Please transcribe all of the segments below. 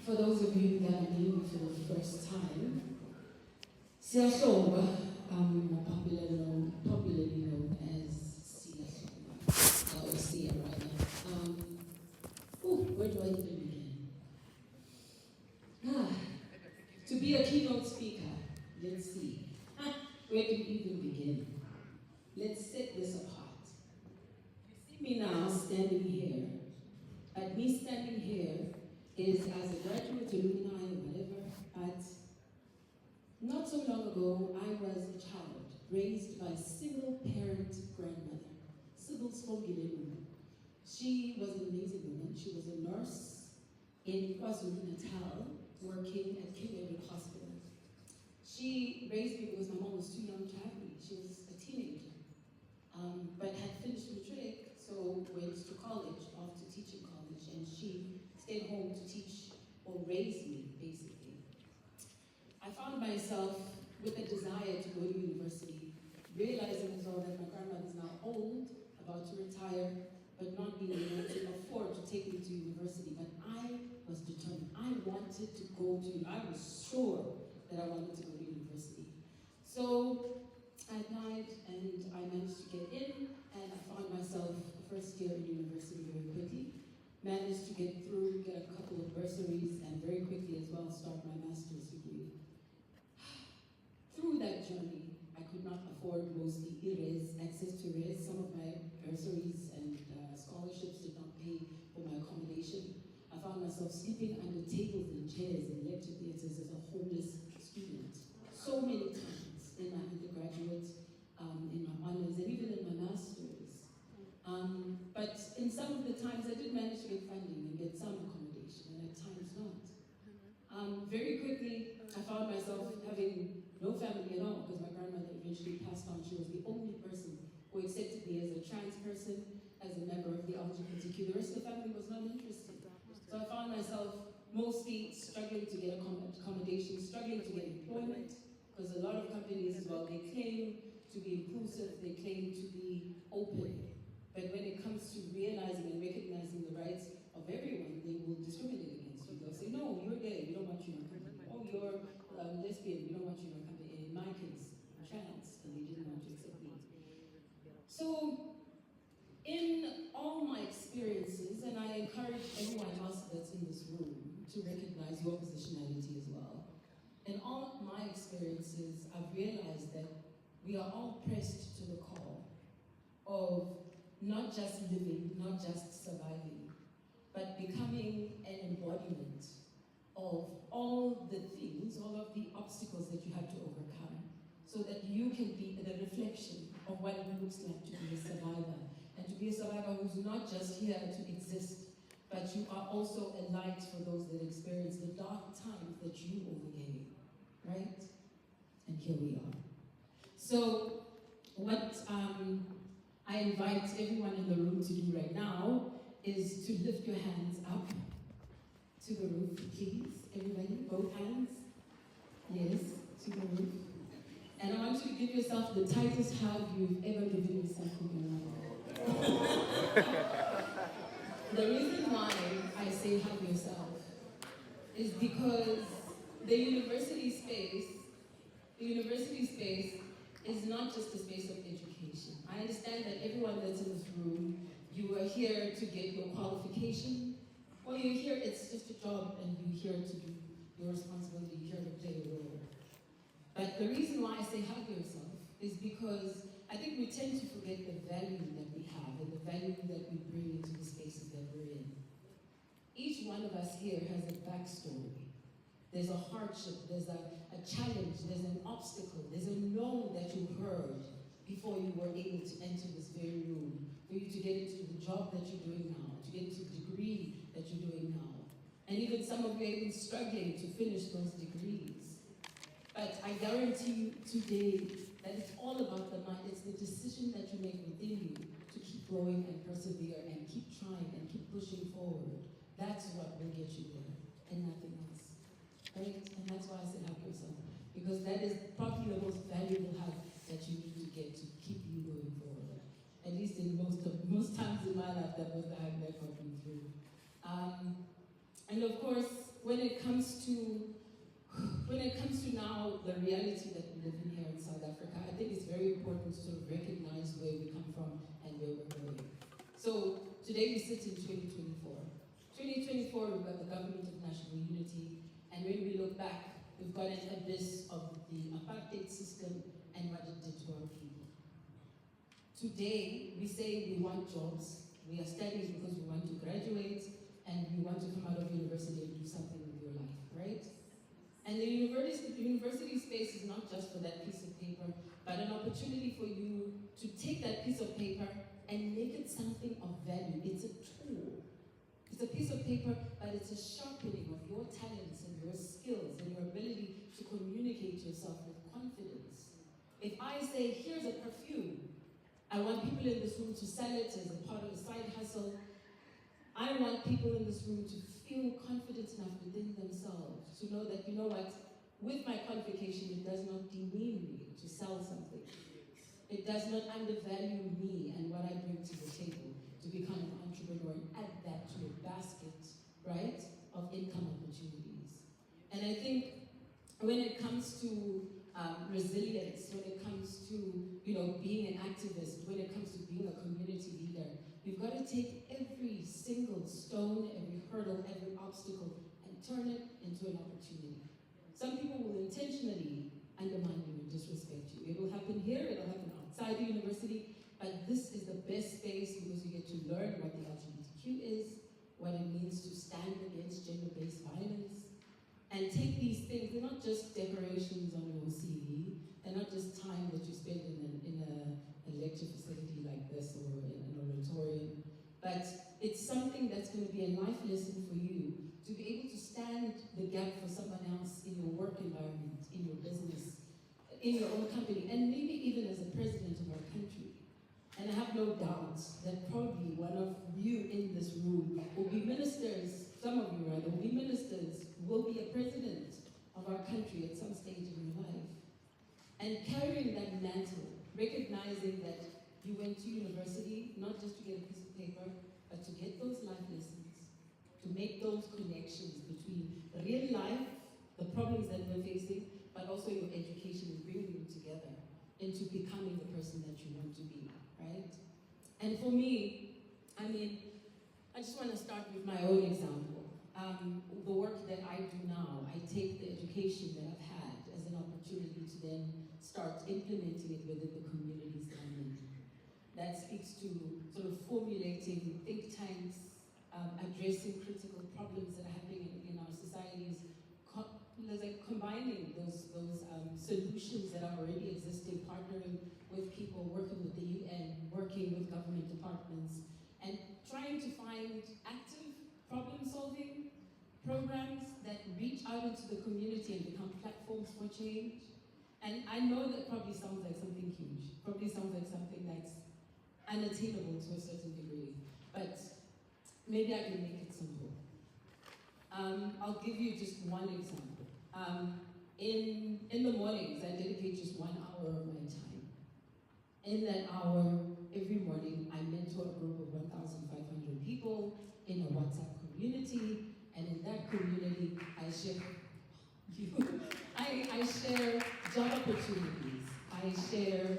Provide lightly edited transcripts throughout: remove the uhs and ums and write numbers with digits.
For those of you that are meeting for the first time, Hlongwa, popularly known as Hlongwa, or Sia rather. Where do I even begin? To be a keynote speaker, let's see. Where do we even begin? Let's set this apart. You see me now standing here, but me standing here is as a graduate alumni or whatever, but not so long ago, I was a child raised by a single-parent grandmother, Sybil Sfongile. She was an amazing woman. She was a nurse in KwaZulu-Natal, working at King Edward Hospital. She raised me because my mom was too young to have me. She was a teenager, but had finished matric, so went to college after teaching college, and she stayed home to teach or raise me, basically. I found myself with a desire to go to university, realizing as well that my grandmother is now old, about to retire, but not being able to afford to take me to university. But I was determined. I wanted to go to, I was sure that I wanted to go to university. So I applied and I managed to get in, and I found myself first year in university very quickly. Managed to get through, get a couple of bursaries, and very quickly as well start my master's degree. Through that journey, I could not afford mostly access to res. Some of my bursaries and scholarships did not pay for my accommodation. I found myself sleeping under tables and chairs in lecture theaters as a homeless student. So many times in my undergraduate, in my honors, and even in my master's. But in some of the times I did manage to get funding and get some accommodation, and at times not. Very quickly, I found myself having no family at all because my grandmother eventually passed on. She was the only person who accepted me as a trans person, as a member of the LGBTQ. The rest of the family was not interested. So I found myself mostly struggling to get accommodation, struggling to get employment, because a lot of companies as well, they claim to be inclusive, they claim to be open. But when it comes to realizing and recognizing the rights of everyone, they will discriminate against you. They'll say, no, you're gay, we don't want you in our company. Oh, you're lesbian, we don't want you in our company. And in my case, I'm trans, and they didn't want to accept me. So, in all my experiences, and I encourage everyone else that's in this room to recognize your positionality as well. In all my experiences, I've realized that we are all pressed to the call of not just living, not just surviving, but becoming an embodiment of all the things, all of the obstacles that you have to overcome, so that you can be the reflection of what it looks like to be a survivor, and to be a survivor who's not just here to exist, but you are also a light for those that experience the dark times that you overcame, right? And here we are. So, what I invite everyone in the room to do right now is to lift your hands up to the roof, please. Everybody, both hands. Yes, to the roof. And I want you to give yourself the tightest hug you've ever given yourself in your life. The reason why I say hug yourself is because the university space is not just a space of education. I understand that everyone that's in this room, you are here to get your qualification, or you're here, it's just a job, and you're here to do your responsibility, you're here to play a role. But the reason why I say hug yourself is because I think we tend to forget the value that we have and the value that we bring into the spaces that we're in. Each one of us here has a backstory. There's a hardship, there's a challenge, there's an obstacle, there's a no that you heard before you were able to enter this very room, for you to get into the job that you're doing now, to get into the degree that you're doing now. And even some of you are even struggling to finish those degrees. But I guarantee you today that it's all about the mind. It's the decision that you make within you to keep growing and persevere and keep trying and keep pushing forward. That's what will get you there and nothing else. Right? And that's why I said help yourself. Because that is probably the most valuable help that you need to get to keep you going forward. At least in most times in my life, that was the help that got me through. And of course, when it comes to now the reality that we live in here in South Africa, I think it's very important to sort of recognize where we come from and where we're going. So today we sit in 2024. 2024, we've got the Government of National Unity, and when we look back, we've got an abyss of the apartheid system and what it did to our people. Today, we say we want jobs. We are studying because we want to graduate, and we want to come out of university and do something with your life, right? And the university space is not just for that piece of paper, but an opportunity for you to take that piece of paper and make it something of value. It's a tool. It's a piece of paper, but it's a sharpening of your talents and your skills and your ability to communicate yourself with confidence. If I say, here's a perfume, I want people in this room to sell it as a part of a side hustle. I want people in this room to feel confident enough within themselves to know that, you know what, with my qualification, it does not demean me to sell something. It does not undervalue me and what I bring to the table to become an entrepreneur and add that to a basket, right, of income opportunities. And I think when it comes to resilience, when it comes to, being an activist, when it comes to being a community leader, we've got to take every single stone, every hurdle, every obstacle, and turn it into an opportunity. Some people will intentionally undermine you and disrespect you. It will happen here, it will happen outside the university, but this is the best space because you get to learn what the LGBTQ is, what it means to stand against gender-based violence, and take these things. They're not just decorations on your CV, they're not just time that you spend in a lecture facility like this or in an auditorium, but it's something that's going to be a life lesson for you to be able to stand the gap for someone else in your work environment, in your business, in your own company, and maybe even as a president of our country. And I have no doubt that probably one of you in this room will be ministers, some of you rather, will be ministers, will be a president of our country at some stage in your life. And carrying that mantle, recognizing that you went to university, not just to get a piece of paper, but to get those life lessons, to make those connections between real life, the problems that we're facing, but also your education and bringing them together into becoming the person that you want to be, right? And for me, I just want to start with my own example. The work that I do now, I take the education that I've had as an opportunity to then start implementing it within the communities that I'm in. That speaks to sort of formulating think tanks, addressing critical problems that are happening in our societies, combining those solutions that are already existing, partnering with people, working with the UN, working with government departments, and trying to find active problem-solving programs that reach out into the community and become platforms for change. And I know that probably sounds like something huge, probably sounds like something that's unattainable to a certain degree, but maybe I can make it simple. I'll give you just one example. In the mornings, I dedicate just 1 hour of my time. In that hour, every morning, I mentor a group of 1,500 people in a WhatsApp community, and in that community, I share I share job opportunities. I share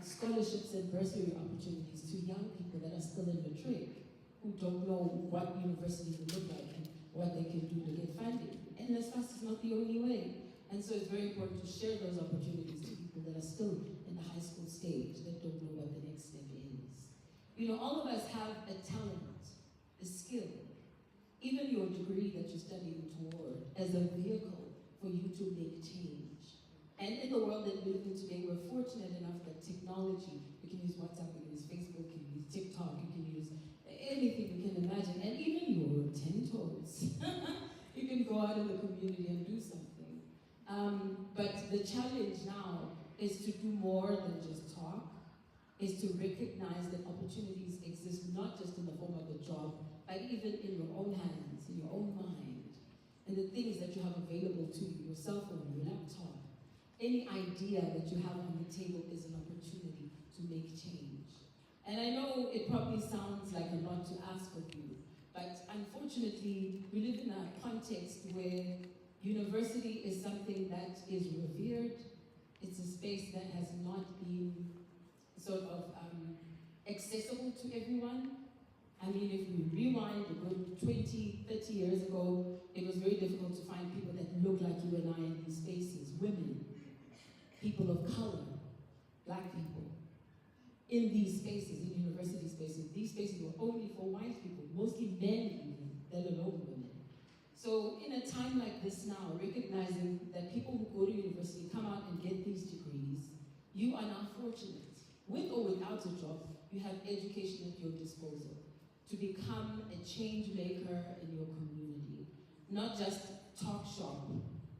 scholarships and bursary opportunities to young people that are still in matric, who don't know what university will look like and what they can do to get funding. And this fast is not the only way. And so it's very important to share those opportunities to people that are still in the high school stage, that don't know what the next step is. All of us have a talent, a skill, even your degree that you're studying toward, as a vehicle for you to make change. And in the world that we live in today, we're fortunate enough that technology, you can use WhatsApp, you can use Facebook, you can use TikTok, you can use anything you can imagine, and even your community and do something. But the challenge now is to do more than just talk, is to recognize that opportunities exist not just in the form of a job, but even in your own hands, in your own mind, and the things that you have available to you, your cell phone, your laptop. Any idea that you have on the table is an opportunity to make change. And I know it probably sounds like a lot to ask of you, but unfortunately, we live in a context where university is something that is revered. It's a space that has not been sort of accessible to everyone. I mean, if we rewind a good 20, 30 years ago, it was very difficult to find people that look like you and I in these spaces. Women, people of color, black people, in these spaces, in university spaces. These spaces were only for white people, mostly men even, let alone women. So in a time like this now, recognizing that people who go to university come out and get these degrees, you are now fortunate. With or without a job, you have education at your disposal to become a change maker in your community. Not just talk shop,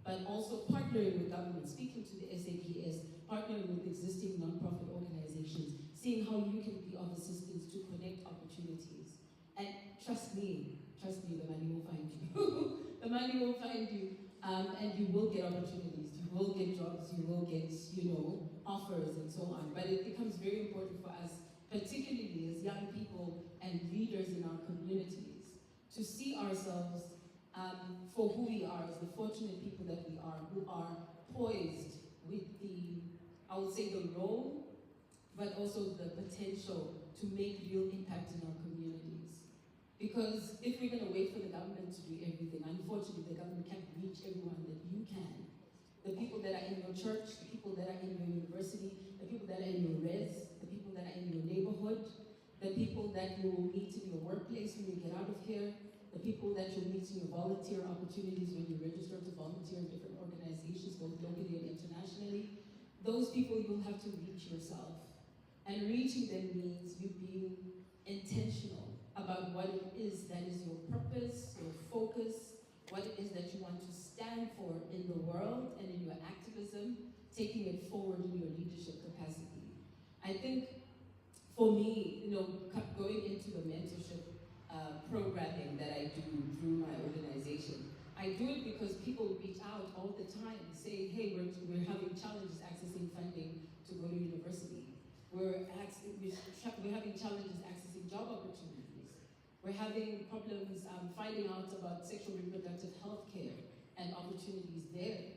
but also partnering with government, speaking to the SAPS, partnering with existing nonprofit organizations, seeing how you can be of assistance to connect opportunities. And trust me, the money will find you. The money will find you, and you will get opportunities, you will get jobs, you will get, offers and so on. But it becomes very important for us, particularly as young people and leaders in our communities, to see ourselves for who we are, as the fortunate people that we are, who are poised with the, I would say, the role, but also the potential to make real impact in our communities. Because if we're going to wait for the government to do everything, unfortunately the government can't reach everyone that you can. The people that are in your church, the people that are in your university, the people that are in your res, the people that are in your neighborhood, the people that you will meet in your workplace when you get out of here, the people that you'll meet in your volunteer opportunities when you register to volunteer in different organizations, both locally and internationally. Those people you'll have to reach yourself. And reaching them means you being intentional about what it is that is your purpose, your focus, what it is that you want to stand for in the world and in your activism, taking it forward in your leadership capacity. I think for me, going into the mentorship programming that I do through my organization, I do it because people reach out all the time saying, hey, we're having challenges accessing funding to go to university. We're having challenges accessing job opportunities. We're having problems finding out about sexual reproductive health care and opportunities there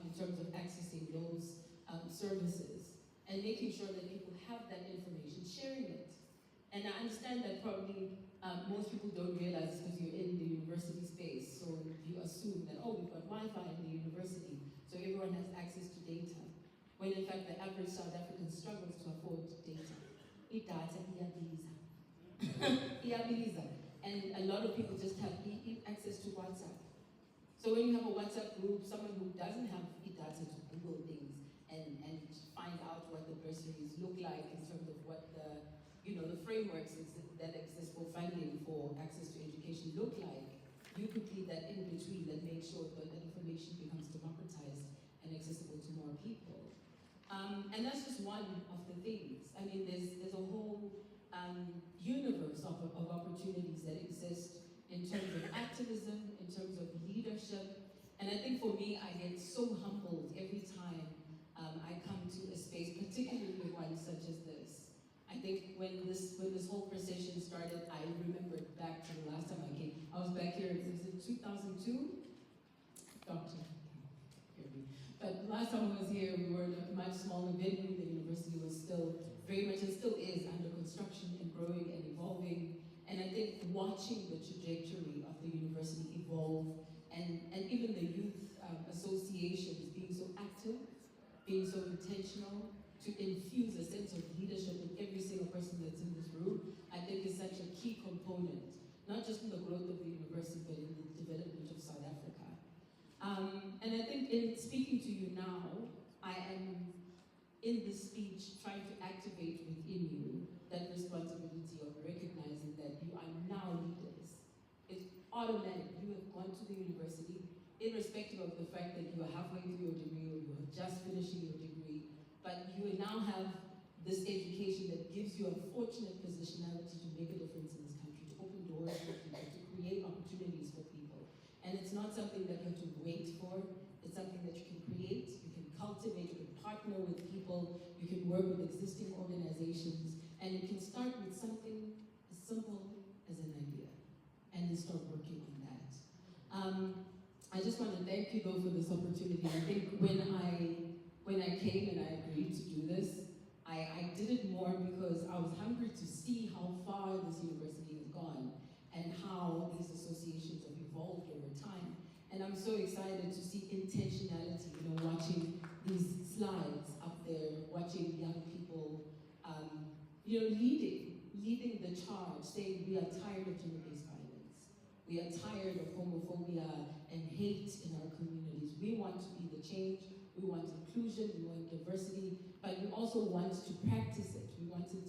in terms of accessing those services and making sure that people have that information, sharing it. And I understand that probably most people don't realize because you're in the university space, so you assume that, we've got Wi-Fi in the university, so everyone has access to data. When in fact the average South African struggles to afford data. Data, and a lot of people just have access to WhatsApp. So when you have a WhatsApp group, someone who doesn't have data to Google things and find out what the bursaries look like in terms of what the frameworks that exist for funding for access to education look like, you could be that in between that makes sure that information becomes democratized and accessible to more people. And that's just one of the things. I mean, there's a whole universe of opportunities that exist in terms of activism, in terms of leadership. And I think for me, I get so humbled every time I come to a space, particularly one such as this. I think when this whole procession started, I remembered back to the last time I came. I was back here, was it 2002? Doctor. But last time I was here, we were in a much smaller venue. The university was still very much, and still is, under construction and growing and evolving. And I think watching the trajectory of the university evolve, and even the youth associations being so active, being so intentional, to infuse a sense of leadership in every single person that's in this room, I think is such a key component, not just in the growth of the university, but in the development of South Africa. And I think in speaking to you now, I am in this speech trying to activate within you that responsibility of recognizing that you are now leaders. It's automatic. You have gone to the university, irrespective of the fact that you are halfway through your degree or you are just finishing your degree, but you now have this education that gives you a fortunate positionality to make a difference in this country, to open doors for people, to create opportunities for people. And it's not something that you have to wait for, it's something that you can create, you can cultivate, you can partner with people, you can work with existing organizations, and you can start with something as simple as an idea, and then start working on that. I just want to thank you though for this opportunity. I think when I came and I agreed to do this, I did it more because I was hungry to see how far this university has gone and how these associations have evolved over time. And I'm so excited to see intentionality, watching these slides up there, watching young people, leading the charge, saying we are tired of gender-based violence. We are tired of homophobia and hate in our communities. We want to be the change. We want inclusion, we want diversity, but we also want to practice it. We want to